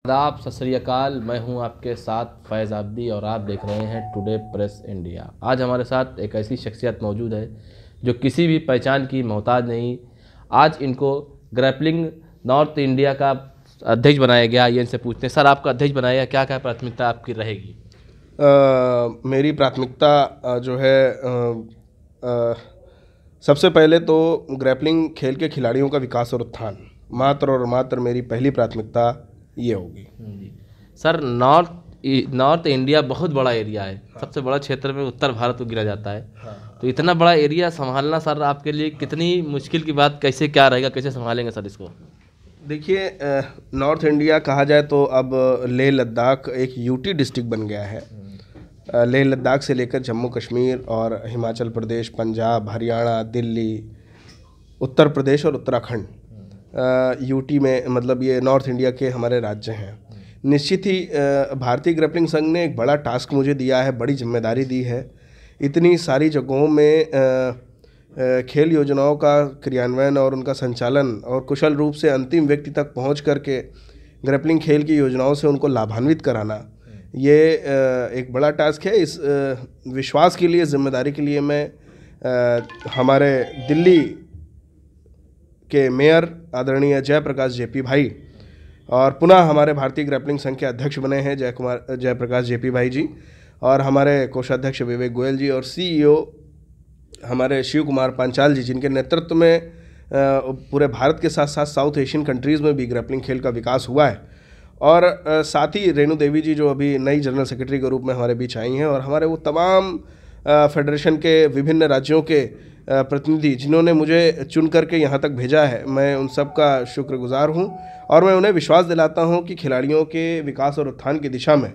आदाब सत श्री अकाल। मैं हूं आपके साथ फैज़ आब्दी और आप देख रहे हैं टुडे प्रेस इंडिया। आज हमारे साथ एक ऐसी शख्सियत मौजूद है जो किसी भी पहचान की मोहताज नहीं। आज इनको ग्रैपलिंग नॉर्थ इंडिया का अध्यक्ष बनाया गया। ये इनसे पूछते हैं, सर आपका अध्यक्ष बनाया गया, क्या क्या प्राथमिकता आपकी रहेगी? मेरी प्राथमिकता जो है सबसे पहले तो ग्रैपलिंग खेल के खिलाड़ियों का विकास और उत्थान, मात्र और मात्र मेरी पहली प्राथमिकता ये होगी। जी सर, नॉर्थ इंडिया बहुत बड़ा एरिया है। सबसे बड़ा क्षेत्र में उत्तर भारत को गिना जाता है। तो इतना बड़ा एरिया संभालना सर आपके लिए कितनी मुश्किल की बात, कैसे क्या रहेगा, कैसे संभालेंगे सर इसको? देखिए, नॉर्थ इंडिया कहा जाए तो अब लेह लद्दाख एक यूटी डिस्ट्रिक्ट बन गया है। लेह लद्दाख से लेकर जम्मू कश्मीर और हिमाचल प्रदेश, पंजाब, हरियाणा, दिल्ली, उत्तर प्रदेश और उत्तराखंड यूटी में, मतलब ये नॉर्थ इंडिया के हमारे राज्य हैं। निश्चित ही भारतीय ग्रैपलिंग संघ ने एक बड़ा टास्क मुझे दिया है, बड़ी जिम्मेदारी दी है। इतनी सारी जगहों में खेल योजनाओं का क्रियान्वयन और उनका संचालन और कुशल रूप से अंतिम व्यक्ति तक पहुंच करके ग्रैपलिंग खेल की योजनाओं से उनको लाभान्वित कराना, ये एक बड़ा टास्क है। इस विश्वास के लिए, जिम्मेदारी के लिए मैं हमारे दिल्ली के मेयर आदरणीय जयप्रकाश जेपी भाई और पुनः हमारे भारतीय ग्रैपलिंग संघ के अध्यक्ष बने हैं जयप्रकाश जेपी भाई जी, और हमारे कोषाध्यक्ष विवेक गोयल जी, और सीईओ हमारे शिव कुमार पांचाल जी, जिनके नेतृत्व में पूरे भारत के साथ साथ साउथ एशियन कंट्रीज़ में भी ग्रैपलिंग खेल का विकास हुआ है। और साथ ही रेणु देवी जी, जो अभी नई जनरल सेक्रेटरी के रूप में हमारे बीच आई हैं, और हमारे वो तमाम फेडरेशन के विभिन्न राज्यों के प्रतिनिधि जिन्होंने मुझे चुन करके यहाँ तक भेजा है, मैं उन सब का शुक्रगुजार हूँ। और मैं उन्हें विश्वास दिलाता हूँ कि खिलाड़ियों के विकास और उत्थान की दिशा में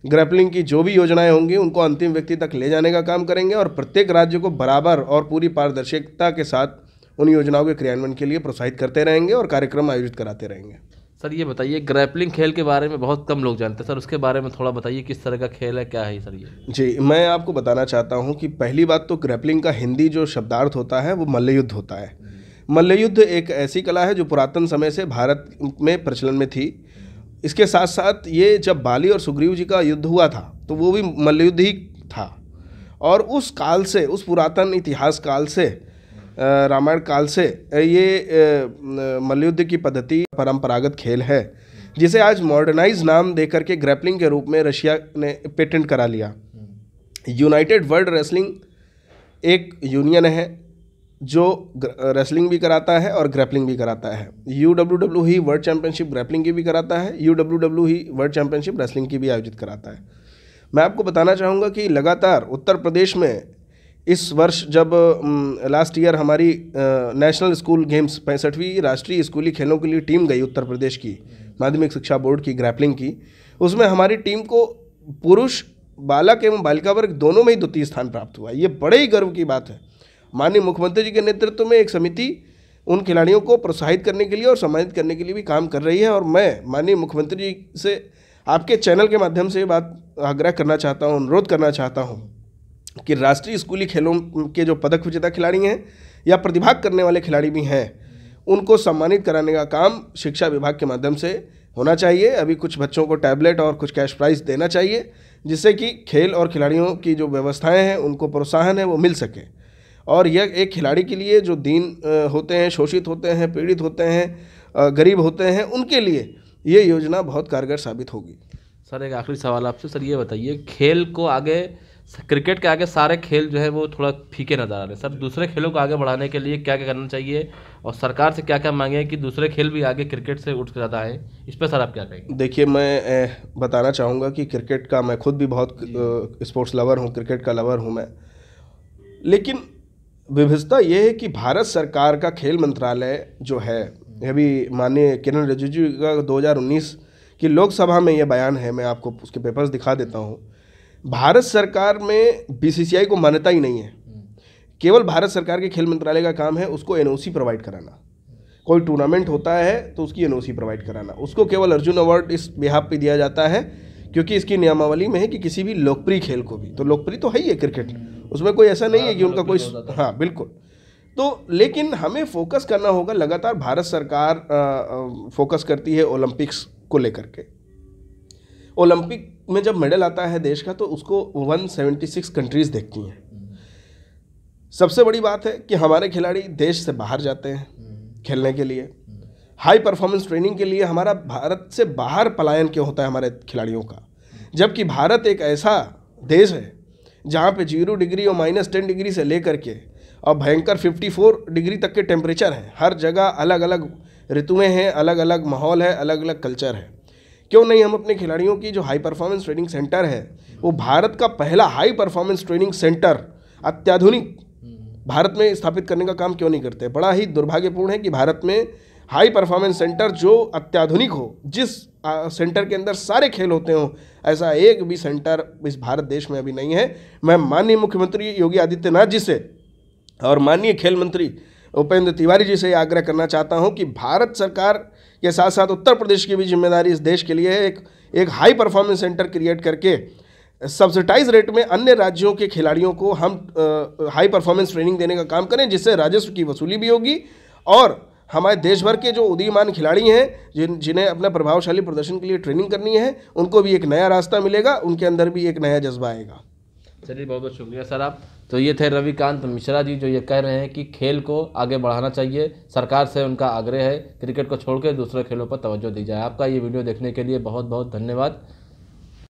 ग्रैपलिंग की जो भी योजनाएं होंगी उनको अंतिम व्यक्ति तक ले जाने का काम करेंगे, और प्रत्येक राज्य को बराबर और पूरी पारदर्शिता के साथ उन योजनाओं के क्रियान्वयन के लिए प्रोत्साहित करते रहेंगे और कार्यक्रम आयोजित कराते रहेंगे। सर ये बताइए, ग्रैपलिंग खेल के बारे में बहुत कम लोग जानते हैं सर, उसके बारे में थोड़ा बताइए, किस तरह का खेल है, क्या है सर ये? जी, मैं आपको बताना चाहता हूं कि पहली बात तो ग्रैपलिंग का हिंदी जो शब्दार्थ होता है वो मल्लयुद्ध होता है। मल्लयुद्ध एक ऐसी कला है जो पुरातन समय से भारत में प्रचलन में थी। इसके साथ साथ ये जब बाली और सुग्रीव जी का युद्ध हुआ था तो वो भी मल्लयुद्ध ही था, और उस काल से, उस पुरातन इतिहास काल से, रामायण काल से ये मल्लयुद्ध की पद्धति परंपरागत खेल है, जिसे आज मॉडर्नाइज नाम देकर के ग्रैपलिंग के रूप में रशिया ने पेटेंट करा लिया। यूनाइटेड वर्ल्ड रेसलिंग एक यूनियन है जो रेसलिंग भी कराता है और ग्रैपलिंग भी कराता है। UWWE वर्ल्ड चैंपियनशिप ग्रैपलिंग की भी कराता है, UWWE वर्ल्ड चैंपियनशिप रेसलिंग की भी आयोजित कराता है। मैं आपको बताना चाहूँगा कि लगातार उत्तर प्रदेश में इस वर्ष, जब लास्ट ईयर हमारी नेशनल स्कूल गेम्स 65वीं राष्ट्रीय स्कूली खेलों के लिए टीम गई उत्तर प्रदेश की, माध्यमिक शिक्षा बोर्ड की ग्रैपलिंग की, उसमें हमारी टीम को पुरुष, बालक एवं बालिका वर्ग दोनों में ही द्वितीय स्थान प्राप्त हुआ। ये बड़े ही गर्व की बात है। माननीय मुख्यमंत्री जी के नेतृत्व में एक समिति उन खिलाड़ियों को प्रोत्साहित करने के लिए और सम्मानित करने के लिए भी काम कर रही है, और मैं माननीय मुख्यमंत्री जी से आपके चैनल के माध्यम से ये बात आग्रह करना चाहता हूँ, अनुरोध करना चाहता हूँ कि राष्ट्रीय स्कूली खेलों के जो पदक विजेता खिलाड़ी हैं या प्रतिभाग करने वाले खिलाड़ी भी हैं, उनको सम्मानित कराने का काम शिक्षा विभाग के माध्यम से होना चाहिए। अभी कुछ बच्चों को टैबलेट और कुछ कैश प्राइज़ देना चाहिए, जिससे कि खेल और खिलाड़ियों की जो व्यवस्थाएं हैं उनको प्रोत्साहन है वो मिल सके। और यह एक खिलाड़ी के लिए जो दीन होते हैं, शोषित होते हैं, पीड़ित होते हैं, गरीब होते हैं, उनके लिए ये योजना बहुत कारगर साबित होगी। सर एक आखिरी सवाल आपसे, सर ये बताइए, खेल को आगे, क्रिकेट के आगे सारे खेल जो है वो थोड़ा फीके नजर आ रहे हैं सर, दूसरे खेलों को आगे बढ़ाने के लिए क्या क्या करना चाहिए, और सरकार से क्या क्या मांगे कि दूसरे खेल भी आगे क्रिकेट से उठ ज़्यादा आए, इस पर सर आप क्या कहेंगे? देखिए, मैं बताना चाहूँगा कि क्रिकेट का, मैं खुद भी बहुत स्पोर्ट्स लवर हूँ, क्रिकेट का लवर हूँ मैं, लेकिन विविधता ये है कि भारत सरकार का खेल मंत्रालय जो है, अभी माननीय किरण रिजिजू का 2019 की लोकसभा में ये बयान है, मैं आपको उसके पेपर्स दिखा देता हूँ। भारत सरकार में BCCI को मान्यता ही नहीं है। केवल भारत सरकार के खेल मंत्रालय का काम है उसको NOC प्रोवाइड कराना। कोई टूर्नामेंट होता है तो उसकी NOC प्रोवाइड कराना। उसको केवल अर्जुन अवार्ड इस बिहाफ पे दिया जाता है क्योंकि इसकी नियमावली में है कि किसी भी लोकप्रिय खेल को भी, तो लोकप्रिय तो है ही है क्रिकेट, उसमें कोई ऐसा नहीं है कि उनका कोई, हाँ बिल्कुल। तो लेकिन हमें फोकस करना होगा, लगातार भारत सरकार फोकस करती है ओलंपिक्स को लेकर के, ओलंपिक में जब मेडल आता है देश का तो उसको 176 कंट्रीज़ देखती हैं। सबसे बड़ी बात है कि हमारे खिलाड़ी देश से बाहर जाते हैं खेलने के लिए, हाई परफॉर्मेंस ट्रेनिंग के लिए। हमारा भारत से बाहर पलायन क्यों होता है हमारे खिलाड़ियों का, जबकि भारत एक ऐसा देश है जहाँ पे 0 डिग्री और -10 डिग्री से लेकर के और भयंकर 54 डिग्री तक के टेम्परेचर हैं। हर जगह अलग अलग ऋतुएं हैं, अलग अलग माहौल है, अलग अलग कल्चर है। क्यों नहीं हम अपने खिलाड़ियों की जो हाई परफॉर्मेंस ट्रेनिंग सेंटर है, वो भारत का पहला हाई परफॉर्मेंस ट्रेनिंग सेंटर अत्याधुनिक भारत में स्थापित करने का काम क्यों नहीं करते। बड़ा ही दुर्भाग्यपूर्ण है कि भारत में हाई परफॉर्मेंस सेंटर जो अत्याधुनिक हो, जिस सेंटर के अंदर सारे खेल होते हों, ऐसा एक भी सेंटर इस भारत देश में अभी नहीं है। मैं माननीय मुख्यमंत्री योगी आदित्यनाथ जी से और माननीय खेल मंत्री उपेंद्र तिवारी जी से आग्रह करना चाहता हूं कि भारत सरकार के साथ साथ उत्तर प्रदेश की भी जिम्मेदारी इस देश के लिए है। एक हाई परफॉर्मेंस सेंटर क्रिएट करके सब्सिडाइज रेट में अन्य राज्यों के खिलाड़ियों को हम हाई परफॉर्मेंस ट्रेनिंग देने का काम करें, जिससे राजस्व की वसूली भी होगी और हमारे देश भर के जो उदीयमान खिलाड़ी हैं जिन्हें अपना प्रभावशाली प्रदर्शन के लिए ट्रेनिंग करनी है, उनको भी एक नया रास्ता मिलेगा, उनके अंदर भी एक नया जज्बा आएगा। चलिए, बहुत बहुत शुक्रिया सर आप। तो ये थे रविकांत मिश्रा जी, जो ये कह रहे हैं कि खेल को आगे बढ़ाना चाहिए। सरकार से उनका आग्रह है क्रिकेट को छोड़ के दूसरे खेलों पर तवज्जो दी जाए। आपका ये वीडियो देखने के लिए बहुत बहुत धन्यवाद।